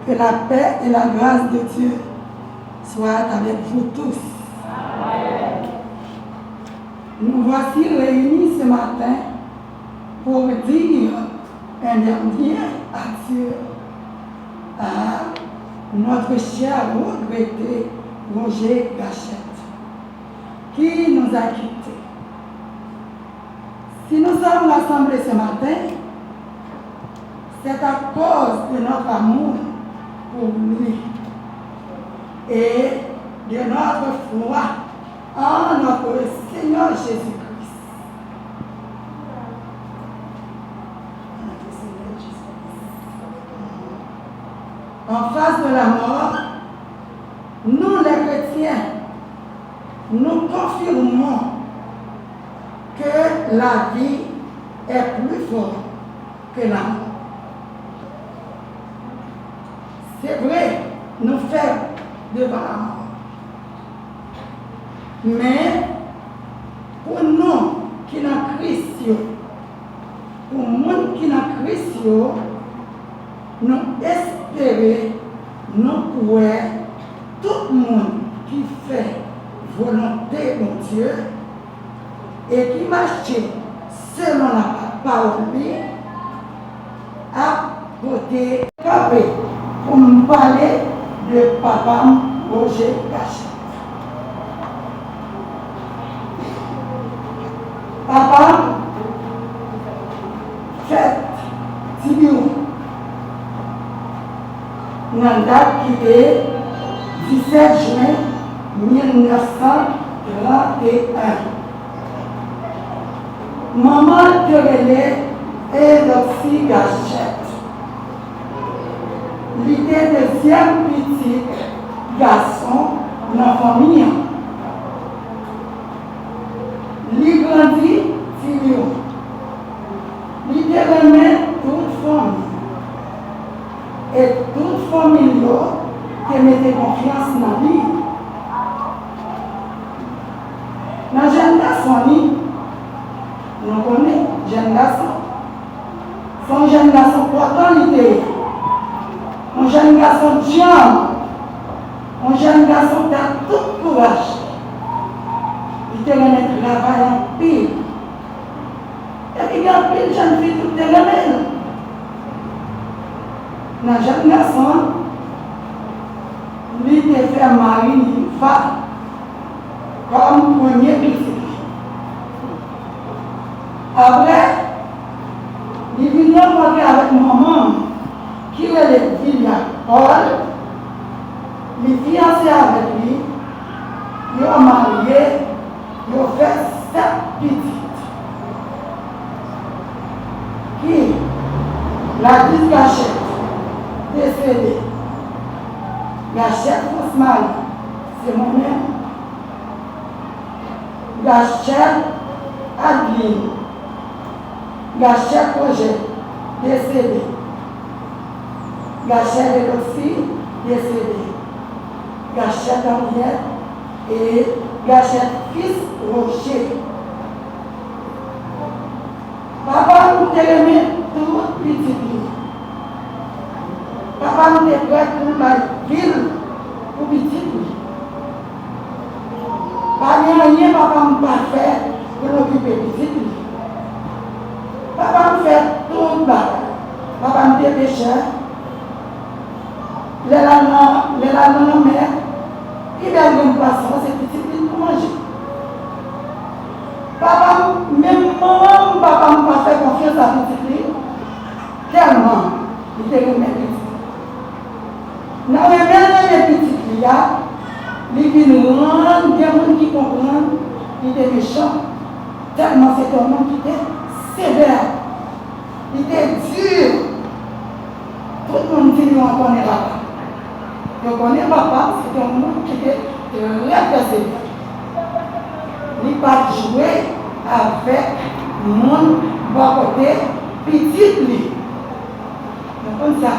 Que la paix et la grâce de Dieu soit avec vous tous. Nous voici réunis ce matin pour dire un dernier adieu à notre cher regretté Roger Gachette, qui nous a quittés. Si nous sommes rassemblés ce matin, c'est à cause de notre amour pour lui et de notre foi en notre Seigneur Jésus-Christ. En face de la mort, nous les chrétiens, nous confirmons que la vie est plus forte que la mort. C'est vrai, nous faibles devant la mort. Mais pour nous qui n'ont Christ, pour nous qui n'ont Christ, nous espérons, nous croyons, tout le monde qui fait volonté de Dieu et qui marche selon la parole à côté pour me parler de papa Roger Gachette. Papa fait Tibiou dans la date qui est 17 juin 1931. Maman Terelé et Doxy Gachette. L'idée deuxième petit garçon dans la famille. Il grandit, il remet toute famille. Et toute famille qui mettait confiance dans lui. Dans le jeune garçon, nous connaissons jeune garçon. Son jeune garçon portant l'idée. Un jeune garçon diable. Un jeune garçon qui a tout courage. Il te remet travail en pile. Et puis il y a pile de jeunes filles qui te remettent. Dans le jeune garçon, lui te fait marier une femme comme premier petit. Après, il vient rencontrer avec maman qui est le fils à Paul. Il fiancé avec lui, il a marié, il a fait 7 petites. Qui la dite Gachette, décédée. Gachette Ousmane, c'est moi-même. Gachette Adeline. Gachette Roger, décédé. Gachette Eloxy, décédé. Gachette Henriette et Gachette fils Roger. Papa nous te remet tout petit. Papa nous te prête pour la ville pour petit. Pas rien, papa nous pas fait pour l'occuper petit. Papa nous fait tout le bac. Papa nous te pécheur. Les la mère, il y a une poisson, c'est petit pour manger. Papa, même maman, papa ne pas fait confiance à petit fille, tellement il te remet petit. Dans les mêmes petites filles, il vient rendre des gens qui comprennent, il est méchant, tellement c'est un homme qui était sévère, il était dur. Tout le monde dit nous on connaît papa. On connaît papa, c'est un homme qui était très sévère. Il n'a pas joué avec le monde bon côté petit lui. Donc comme ça.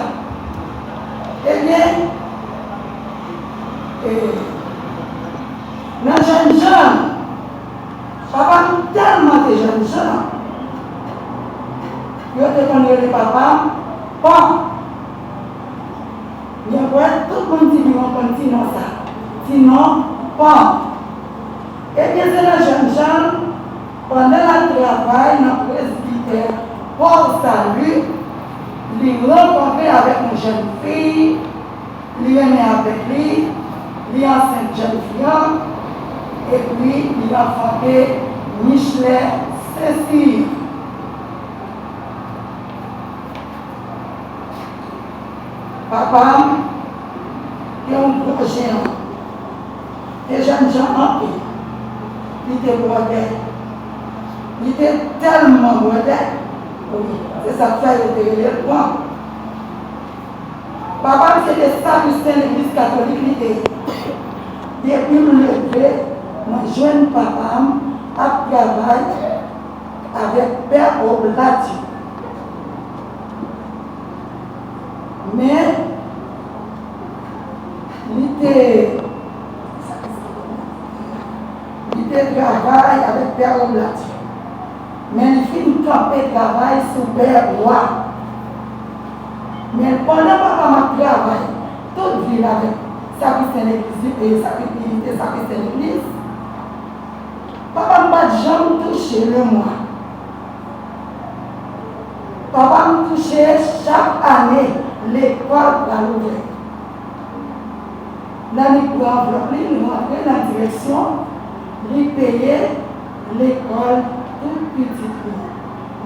Eh bien, dans les jeunes gens, papa tellement de jeunes gens, il a été le papa, pas. Il y a tout le monde qui dit qu'on continue ça. sinon, pas. Et bien, c'est la jeune gens, pendant le travail dans le presbytère, pour salut, il rencontré avec une jeune fille, il est né avec lui, il est enceinte jeune fille, et puis il a enfanté Michelet Cécile. Papa, il est un gros géant. Les jeunes gens en paix. Il était modèle. Il était tellement modèle. Oui, c'est ça que fait le point. Papa, c'était sacristain de l'église catholique. Depuis le lever, moi, jeune papa, a travaillé avec Père Oblati. Mais, il travaille avec Père Oblati. Mais il fait une campagne de travail sur Père Roi. Mais pendant que papa travaille, toute ville avec sacristain de l'église et sacristain de l'église, papa ne m'a jamais touché le mois. Papa me touchait chaque année l'école à l'ouvrir. L'année pour enveloppe, il rentrait dans la direction, il payait l'école toute petite,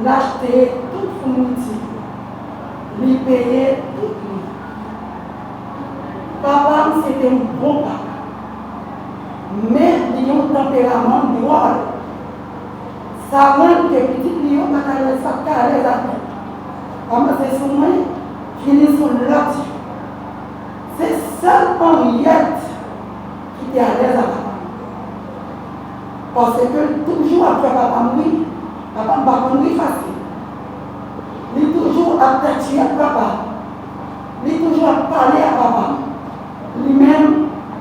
l'acheter toute fourniture, il payait tout. Papa, c'était un bon papa. Mais il y a un tempérament drôle. Ça rend que petit lion n'a pas l'air à l'aise après. Comme c'est sur moi, finit sur l'autre. C'est seul Henriette qui est à l'aise à papa. Parce que toujours après papa mourir, papa ne va pas mourir facile. Il est toujours attaché à papa. Il est toujours à parler à papa. Lui-même,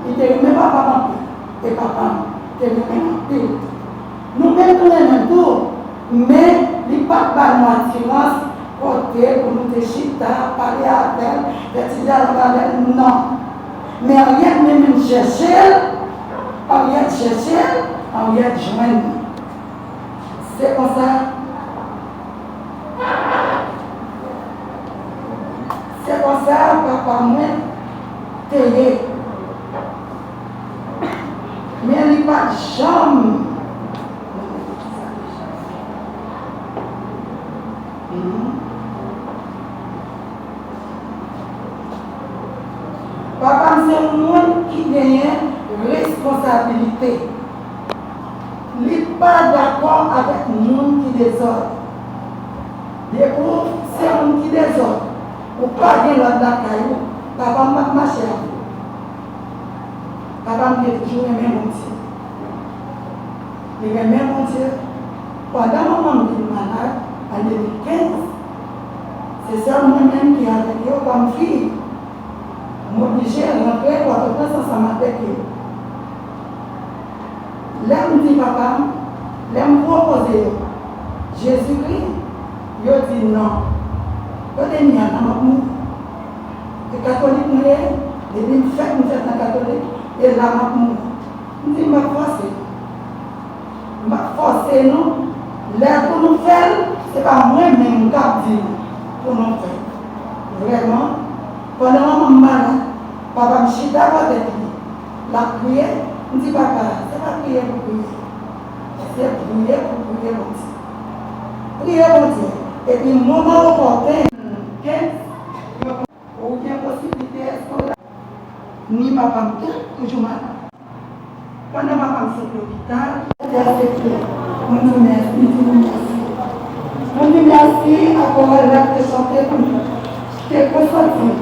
il ne remet pas papa. Et papa, il ne remet pas. Nous-mêmes, nous l'aimons tout. Mais il n'y a pas de attirance pour nous déchirer, parler avec elle, étudier avec elle. Non. Mais Henriette même chercher, Henriette joindre. C'est comme ça. C'est comme ça, papa, moi, télé. Mais il n'y a pas de jambe. Papa, c'est un monde qui gagne responsabilité. Il n'est pas d'accord avec le monde qui désordre. C'est un monde qui désordre. Ou pas de l'autre caillou, papa m'a marché à vous. Papa m'a toujours aimé mon Dieu. Il aimait mon Dieu. Pendant mon maman est malade, en 2015, c'est ça moi-même qui a avec eux comme fille. M'obliger à rentrer pour être ensemble avec eux. Là, me dit papa, là, me proposer Jésus-Christ, il dit non. Quand il y a un homme, les catholiques, les bien fait, nous sommes catholiques, et là, je dis, ma force, non. Là, pour nous faire, ce n'est pas moi-même qui dis pour nous faire. Vraiment, pendant mon malade, papa me chita avec lui. La prière, je dis, papa, ce n'est pas prier pour prier. C'est prier pour prier mon Dieu. Prier mon Dieu. Et puis, moment opportun, ou bien possibilité scolaire, ni ma femme toujours malade. Pendant ma femme sur l'hôpital, on dit merci. On dit merci à quoi l'acte de chanter pour nous. C'est pour sortir.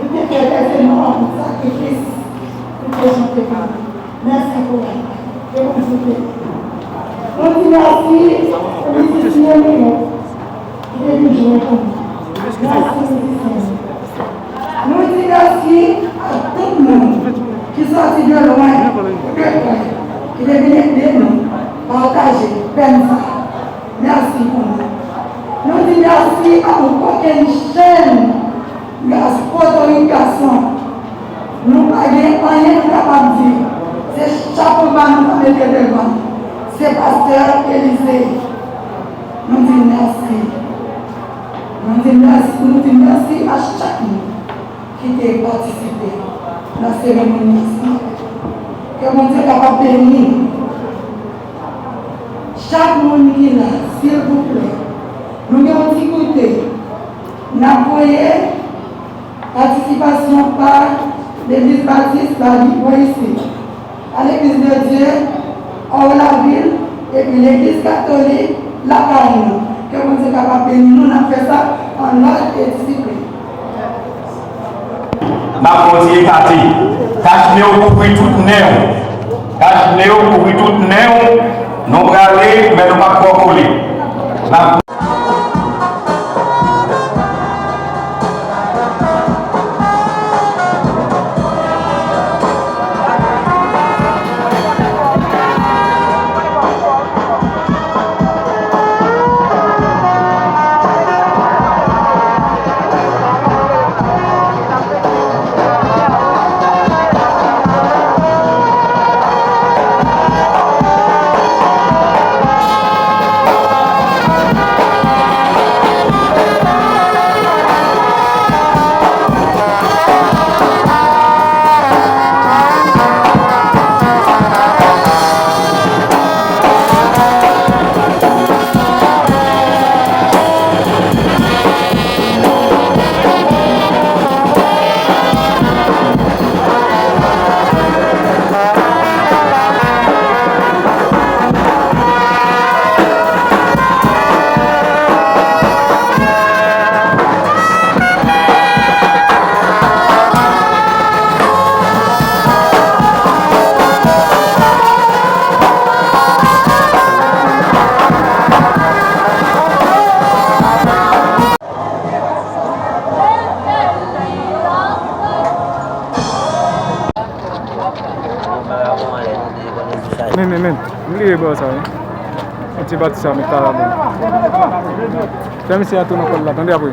Et puis qu'elle est énorme, sacrifice pour chanter pour nous. Merci pour elle. Et vous souhaitez. On dit merci pour les musiciens. Il est venu jouer pour nous. Merci. Nous disons merci à tout le monde qui sortit de loin, qui est venu aider nous, partager, penser. Merci pour nous. Nous disons merci à aucune chaîne, grâce à votre éducation. Nous n'avons rien capable de dire. C'est chapeau bas nous mettons devant. C'est pasteur Élisée. Nous disons merci. Nous disons merci à chacun qui a participé dans la cérémonie. Que mon Dieu est capable de bénir chaque monde qui est là, s'il vous plaît. Nous avons écouté. Nous avons participation par l'église baptiste ici, à l'église de Dieu, hors la ville, et puis l'église catholique, la Carine. Que vous êtes capable de nous avons fait ça en ordre et discipline. Ma position Cathy, cache-nous pour tout néo. Cache-nous pour tout néo. Nous allons aller, mais nous ne pouvons pas coller. Men, mliye bosa iti batisa mitara bon. Tamisi atu nakol la, tande apoy.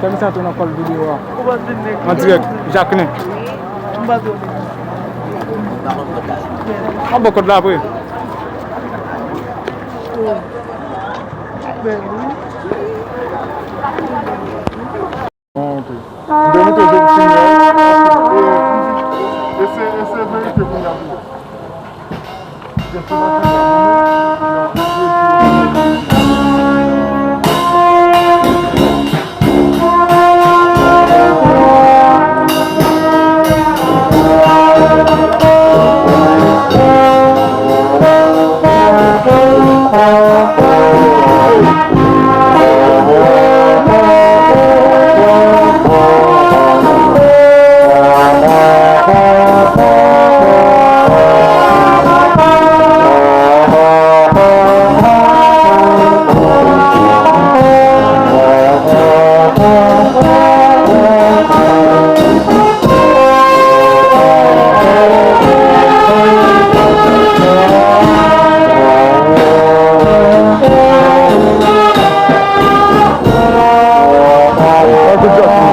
Tamisi atu nakol video wa. En direct, Jacques ne. Abo kod la apoy. Ok. Demi to je esse veio que eu ia. Good job.